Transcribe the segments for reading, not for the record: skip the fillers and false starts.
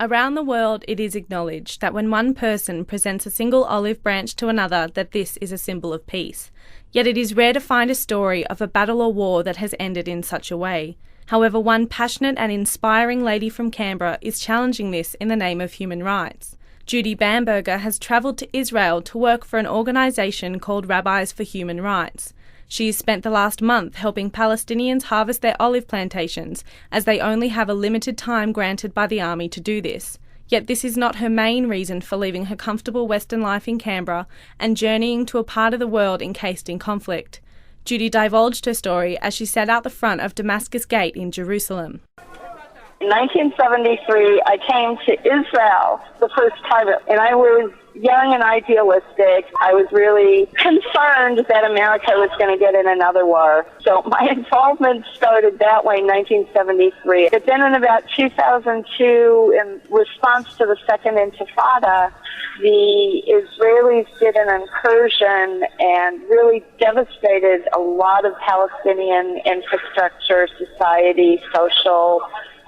Around the world, it is acknowledged that when one person presents a single olive branch to another, that this is a symbol of peace. Yet it is rare to find a story of a battle or war that has ended in such a way. However, one passionate and inspiring lady from Canberra is challenging this in the name of human rights. Judy Bamberger has travelled to Israel to work for an organisation called Rabbis for Human Rights. She has spent the last month helping Palestinians harvest their olive plantations, as they only have a limited time granted by the army to do this. Yet this is not her main reason for leaving her comfortable Western life in Canberra and journeying to a part of the world encased in conflict. Judy divulged her story as she sat out the front of Damascus Gate in Jerusalem. In 1973, I came to Israel the first time, and I was young and idealistic. I was really concerned that America was going to get in another war. So my involvement started that way in 1973. But then in about 2002, in response to the Second Intifada, the Israelis did an incursion and really devastated a lot of Palestinian infrastructure, society, social,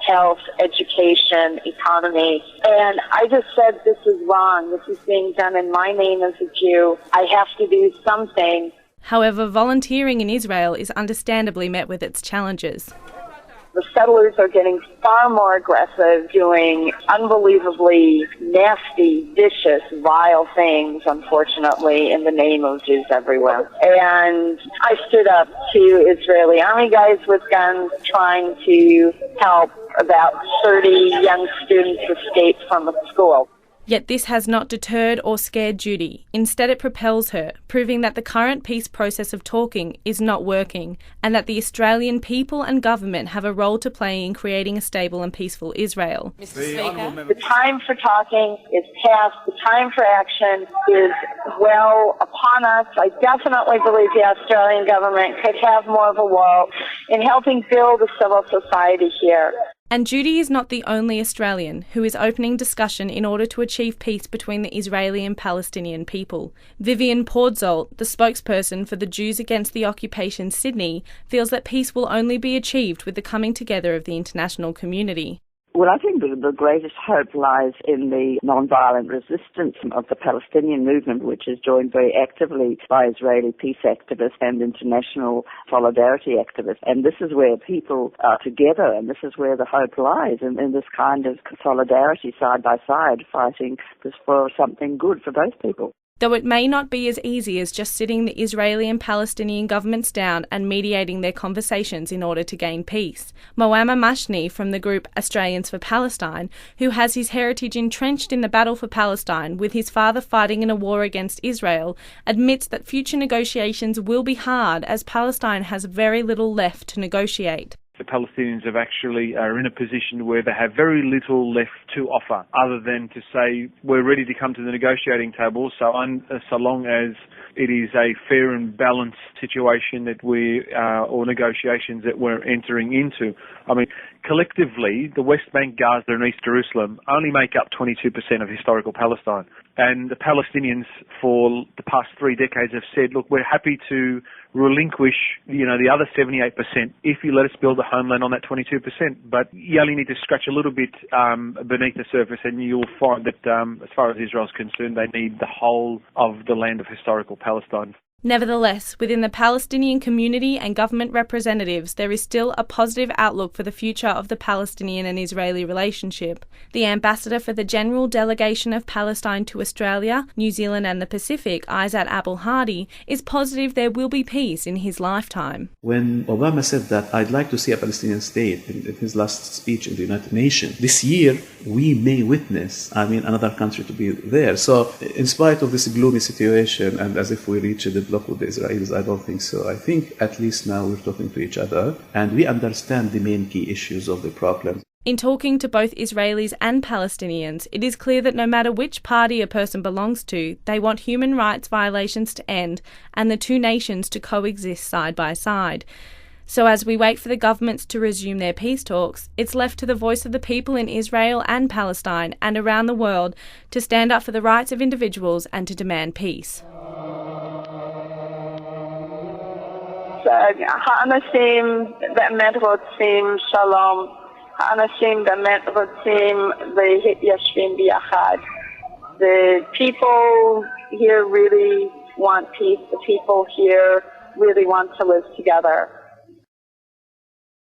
health, education, economy. And I just said, this is wrong. This is being done in my name as a Jew. I have to do something. However, volunteering in Israel is understandably met with its challenges. The settlers are getting far more aggressive, doing unbelievably nasty, vicious, vile things, unfortunately, in the name of Jews everywhere. And I stood up to Israeli army guys with guns trying to help about 30 young students escape from a school. Yet this has not deterred or scared Judy. Instead, it propels her, proving that the current peace process of talking is not working, and that the Australian people and government have a role to play in creating a stable and peaceful Israel. Mr. Speaker, the time for talking is past. The time for action is well upon us. I definitely believe the Australian government could have more of a role in helping build a civil society here. And Judy is not the only Australian who is opening discussion in order to achieve peace between the Israeli and Palestinian people. Vivian Portzolt, the spokesperson for the Jews Against the Occupation Sydney, feels that peace will only be achieved with the coming together of the international community. Well, I think the greatest hope lies in the non-violent resistance of the Palestinian movement, which is joined very actively by Israeli peace activists and international solidarity activists. And this is where people are together, and this is where the hope lies, in this kind of solidarity side by side, fighting for something good for both people. Though it may not be as easy as just sitting the Israeli and Palestinian governments down and mediating their conversations in order to gain peace. Moammer Mashni from the group Australians for Palestine, who has his heritage entrenched in the battle for Palestine with his father fighting in a war against Israel, admits that future negotiations will be hard as Palestine has very little left to negotiate. The Palestinians are in a position where they have very little left to offer other than to say we're ready to come to the negotiating table so long as it is a fair and balanced situation that or negotiations that we're entering into. I mean, collectively, the West Bank, Gaza and East Jerusalem only make up 22% of historical Palestine. And the Palestinians for the past 3 decades have said, look, we're happy to relinquish, the other 78% if you let us build a homeland on that 22%. But you only need to scratch a little bit beneath the surface and you'll find that as far as Israel's concerned, they need the whole of the land of historical Palestine. Nevertheless, within the Palestinian community and government representatives, there is still a positive outlook for the future of the Palestinian and Israeli relationship. The ambassador for the General Delegation of Palestine to Australia, New Zealand and the Pacific, Isaac Abul-Hadi, is positive there will be peace in his lifetime. When Obama said that I'd like to see a Palestinian state in his last speech in the United Nations, this year we may witness, another country to be there. So in spite of this gloomy situation and as if we reach the block with the Israelis, I don't think so. I think at least now we're talking to each other and we understand the main key issues of the problem. In talking to both Israelis and Palestinians, it is clear that no matter which party a person belongs to, they want human rights violations to end and the two nations to coexist side by side. So as we wait for the governments to resume their peace talks, it's left to the voice of the people in Israel and Palestine and around the world to stand up for the rights of individuals and to demand peace. Ha'anasim ve'emet rotzim shalom. אנשים באמת רוצים להתיישבים ביחד. The people here really want peace. The people here really want to live together.